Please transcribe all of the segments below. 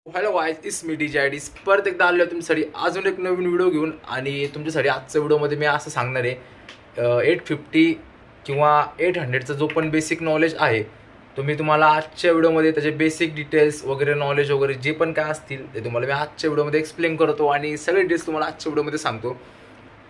Hello guys, it's me DJ IDs. परत एकदा आलो तुमच्यासाठी अजून एक नवीन व्हिडिओ घेऊन. आणि तुमच्यासाठी आजच्या व्हिडिओमध्ये मी असं सांगणार आहे 850 किंवा 800चा जो पण बेसिक नॉलेज आहे तो मी तुम्हाला आजच्या व्हिडिओमध्ये त्याचे बेसिक डिटेल्स वगैरे नॉलेज वगैरे जे पण काय असतील ते तुम्हाला मी आजच्या व्हिडिओमध्ये एक्सप्लेन करतो आणि सगळे डिटेल्स तुम्हाला आजच्या व्हिडिओमध्ये सांगतो.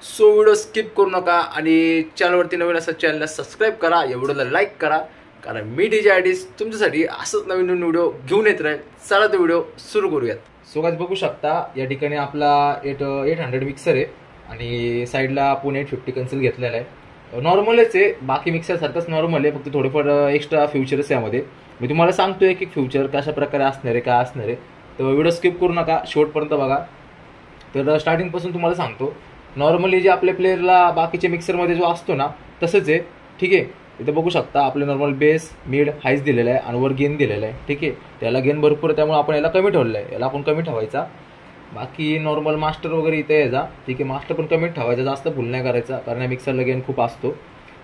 सो व्हिडिओ स्किप करू नका आणि चॅनलवरती नवीन असं चॅनलला सबस्क्राईब करा, या व्हिडिओला लाईक करा, कारण मी DJ आयडीज तुमच्यासाठी असंच नवीन नवीन व्हिडिओ घेऊन येत राहील. चला तो व्हिडिओ सुरू करूयात. सो गाइस, बघू शकता या ठिकाणी आपला 800 मिक्सर आहे आणि साईडला आपण 850 कन्सल घेतलेला आहे. नॉर्मलच आहे, बाकी मिक्सर सारखंच नॉर्मल आहे, फक्त थोडेफार एक्स्ट्रा फ्युचर्स आहे यामध्ये. मी तुम्हाला सांगतो एक फ्युचर कशा प्रकारे असणार आहे, काय असणार आहे. तर व्हिडिओ स्किप करू नका, शेवटपर्यंत बघा. तर स्टार्टिंगपासून तुम्हाला सांगतो. नॉर्मली जे आपल्या प्लेअरला बाकीच्या मिक्सरमध्ये जो असतो ना तसंच आहे, ठीक आहे. इथं बघू शकता आपले नॉर्मल बेस, मिड, हाईज दिलेला आहे आणि वर गेन दिलेला आहे, ठीक आहे. त्याला गेन भरपूर आहे त्यामुळे आपण याला कमी ठेवलेला आहे, याला आपण कमी ठेवायचा. बाकी नॉर्मल मास्टर वगैरे इथे यायचा, ठीक आहे. मास्टर पण कमी ठेवायचा, जास्त फुल नाही करायचा, कारण या मिक्सरला गेन खूप असतो,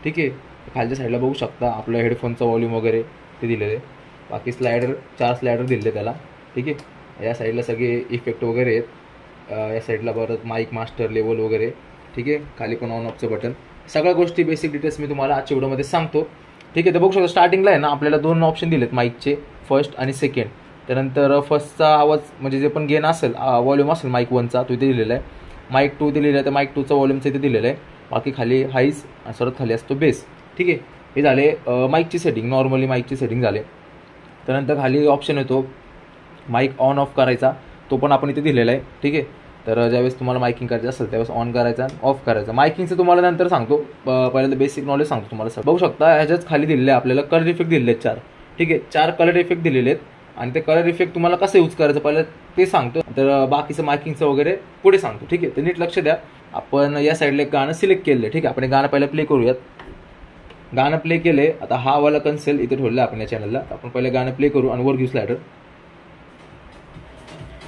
ठीक आहे. खालच्या साईडला बघू शकता आपलं हेडफोनचा व्हॉल्यूम वगैरे ते दिलेलं आहे. बाकी स्लायडर 4 स्लायडर दिले त्याला, ठीक आहे. या साईडला सगळे इफेक्ट वगैरे आहेत. या साईडला परत माईक, मास्टर, लेवल वगैरे, ठीक आहे. खाली पण ऑन ऑफचं बटन, सगळ्या गोष्टी बेसिक डिटेल्स मी तुम्हाला आजच्या व्हिडिओमध्ये सांगतो, ठीक आहे. तर बघू शकता स्टार्टिंगला आहे ना आपल्याला 2 ऑप्शन दिलेत माईकचे, फर्स्ट आणि सेकंड. त्यानंतर फर्स्टचा आवाज म्हणजे जे पण गेन असेल, व्हॉल्यूम असेल माईक 1चा तो इथे दिलेला आहे. माईक 2 दिलेला आहे, तर माईक 2चा व्हॉल्यूमचा इथे दिलेला आहे. बाकी खाली हाईज आणि सर्वात खाली असतो बेस, ठीक आहे. हे झाले माईकची सेटिंग, नॉर्मली माईकची सेटिंग झाले. त्यानंतर खाली ऑप्शन येतो माईक ऑन ऑफ करायचा, तो पण आपण इथे दिलेला आहे, ठीक आहे. तर ज्यावेळेस तुम्हाला मायकिंग करायचं असेल त्यावेळेस ऑन करायचा, ऑफ करायचा. मायकिंगचं तुम्हाला नंतर सांगतो, पहिल्यांदा बेसिक नॉलेज सांगतो तुम्हाला. सर बघू शकता ह्याच्याच खाली दिलेले आपल्याला कलर इफेक्ट दिलेले आहेत 4, ठीक आहे. 4 कलर इफेक्ट दिलेले आहेत आणि ते कलर इफेक्ट तुम्हाला कसं यूज करायचं पहिलं ते सांगतो, तर बाकीचं मायकिंगचं वगैरे पुढे सांगतो, ठीक आहे. तर नीट लक्ष द्या. आपण या साईडला एक गाणं सिलेक्ट केलं आहे, ठीक आहे. आपण गाणं पहिलं प्ले करूयात. गाणं प्ले केले, आता हा वाला कन्सेल इथे ठेवला आपण या चॅनलला. आपण पहिलं गाणं प्ले करू आणि वर घेऊ स्लायडर.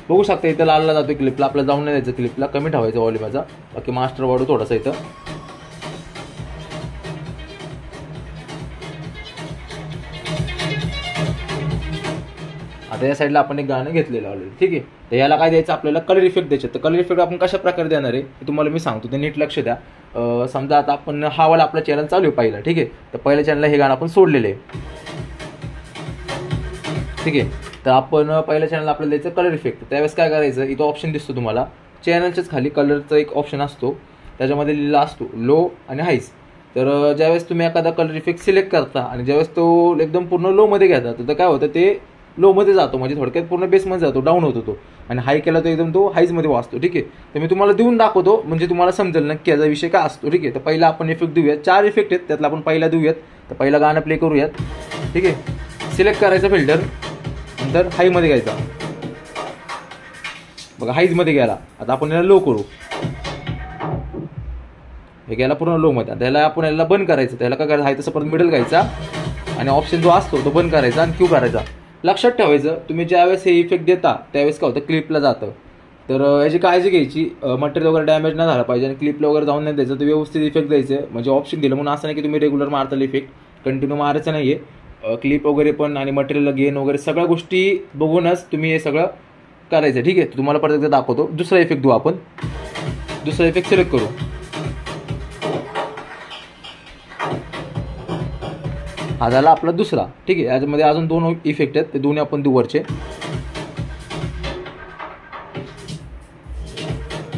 बघू शकता इथं लालला जातो क्लिपला, आपल्याला जाऊन नाही द्यायचं, क्लिपला कमी ठेवायचं व्हॉल्यूमचा. बाकी मास्टर वाढू थोडासा इथं. आता या साईडला आपण एक गाणं घेतलेलं ऑलरेडी, ठीक आहे. तर याला काय द्यायचं आपल्याला, कलर इफेक्ट द्यायचे. तर कलर इफेक्ट आपण कशा प्रकारे देणार आहे हे तुम्हाला मी सांगतो, ते नीट लक्ष द्या. समजा आता आपण हा वाला आपला चॅनल चालू आहे पहिला, ठीक आहे. तर पहिल्या चॅनलला हे गाणं आपण सोडलेलं आहे, ठीक आहे. तर आपण पहिल्या चॅनलला आपल्याला द्यायचं कलर इफेक्ट. त्यावेळेस काय करायचं, इथं ऑप्शन दिसतो तुम्हाला चॅनलच्याच खाली कलरचा एक ऑप्शन असतो, त्याच्यामध्ये लिहिला असतो लो आणि हाईज. तर ज्यावेळेस तुम्ही एखादा कलर इफेक्ट सिलेक्ट करता आणि ज्यावेळेस तो एकदम पूर्ण लोमध्ये घेता तर काय होतं, ते लोमध्ये जातो, म्हणजे थोडक्यात पूर्ण बेसमध्ये जातो, डाऊन होतो तो. आणि हाय केला तर एकदम तो हाईजमध्ये वाचतो, ठीक आहे. तर मी तुम्हाला देऊन दाखवतो म्हणजे तुम्हाला समजेल नक्की याचा विषय काय असतो, ठीक आहे. तर पहिला आपण इफेक्ट देऊयात. 4 इफेक्ट आहेत, त्यातला आपण पहिला देऊयात. तर पहिला गाणं प्ले करूयात, ठीक आहे. सिलेक्ट करायचं फिल्टर, नंतर हाईमध्ये घ्यायचा. बघा हाईजमध्ये गेला. आता आपण याला लो करू, हे गेला पूर्ण लो मध्ये. त्याला आपण याला बंद करायचं. त्याला काय करायचं, हाय तसं परत मिडल घ्यायचा आणि ऑप्शन जो असतो तो बंद करायचा आणि क्यू करायचा. लक्षात ठेवायचं तुम्ही ज्यावेळेस हे इफेक्ट देता त्यावेळेस काय होतं, क्लिपला जातं. तर याची काळजी घ्यायची, मटेरियल वगैरे डॅमेज नाही झाला पाहिजे आणि क्लिपला वगैरे जाऊन नाही द्यायचं. तर व्यवस्थित इफेक्ट द्यायचं, म्हणजे ऑप्शन दिलं म्हणून असं नाही की तुम्ही रेग्युलर मारताल इफेक्ट, कंटिन्यू मारायचं नाही आहे. क्लिप वगैरे पण आणि मटेरियल गेन वगैरे सगळ्या गोष्टी बघूनच तुम्ही हे सगळं करायचं, ठीक आहे. तुम्हाला परत एकदा दाखवतो. दुसरा इफेक्ट देऊ आपण. दुसरा इफेक्ट सिलेक्ट करू. हा झाला आपला दुसरा, ठीक आहे. याच्यामध्ये अजून 2 इफेक्ट आहेत, ते दोन्ही आपण देऊ वरचे.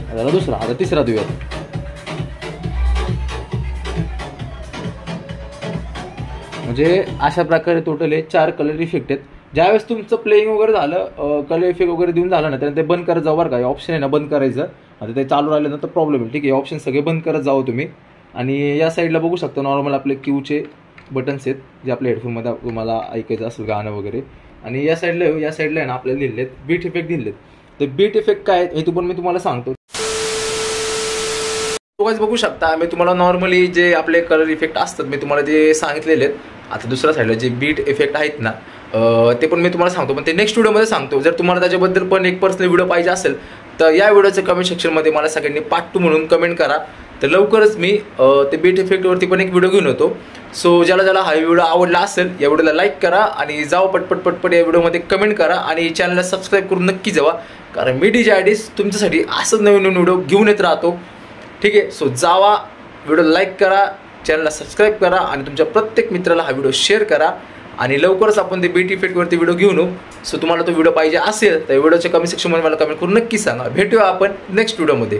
झाला दुसरा. आता तिसरा देऊयात. म्हणजे अशा प्रकारे टोटल 4 कलर इफेक्ट आहेत. ज्यावेळेस तुमचं प्लेइंग वगैरे झालं, कलर इफेक्ट वगैरे देऊन झालं ना, तर ते बंद करत जाऊ बरं का. ऑप्शन आहे ना बंद करायचं. आता ते चालू राहिलं ना तर प्रॉब्लेम आहे, ठीक आहे. ऑप्शन सगळे बंद करत जावं तुम्ही. आणि या साईडला बघू शकता नॉर्मल आपले क्यूचे बटन्स आहेत, जे आपल्या हेडफोनमध्ये तुम्हाला ऐकायचं असेल गाणं वगैरे. आणि या साईडला आहे ना आपल्याला दिलेत बीट इफेक्ट दिलेत. तर बीट इफेक्ट काय हे पण मी तुम्हाला सांगतो. बघू शकता मी तुम्हाला नॉर्मली जे आपले कलर इफेक्ट असतात मी तुम्हाला जे सांगितलेले आहेत. आता दुसऱ्या साईडला जे बीट इफेक्ट आहेत ना ते पण मी तुम्हाला सांगतो, पण ते नेक्स्ट व्हिडिओमध्ये सांगतो. जर तुम्हाला त्याच्याबद्दल पण एक पर्सनल व्हिडिओ पाहिजे असेल तर या व्हिडिओच्या कमेंट सेक्शनमध्ये मला सगळ्यांनी पार्ट 2 म्हणून कमेंट करा. तर लवकरच मी ते बीट इफेक्टवरती पण एक व्हिडिओ घेऊन होतो. सो ज्याला हा व्हिडिओ आवडला असेल या व्हिडिओला लाईक करा आणि जाओ पटपट या व्हिडिओमध्ये कमेंट करा आणि चॅनलला सबस्क्राईब करून नक्की जावा, कारण मी DJ आयडीज तुमच्यासाठी असंच नवीन व्हिडिओ घेऊन येत राहतो. ठीक आहे, सो जावा, व्हिडिओ लाईक करा, चॅनलला सबस्क्राईब करा आणि तुमच्या प्रत्येक मित्राला हा व्हिडिओ शेअर करा. आणि लवकरच आपण ते बीट इफेक्टवरती व्हिडिओ घेऊन येऊ. सो तुम्हाला तो व्हिडिओ पाहिजे असेल तर व्हिडिओच्या कमेंट सेक्शनमध्ये मला कमेंट करून नक्की सांगा. भेटूया आपण नेक्स्ट व्हिडिओमध्ये.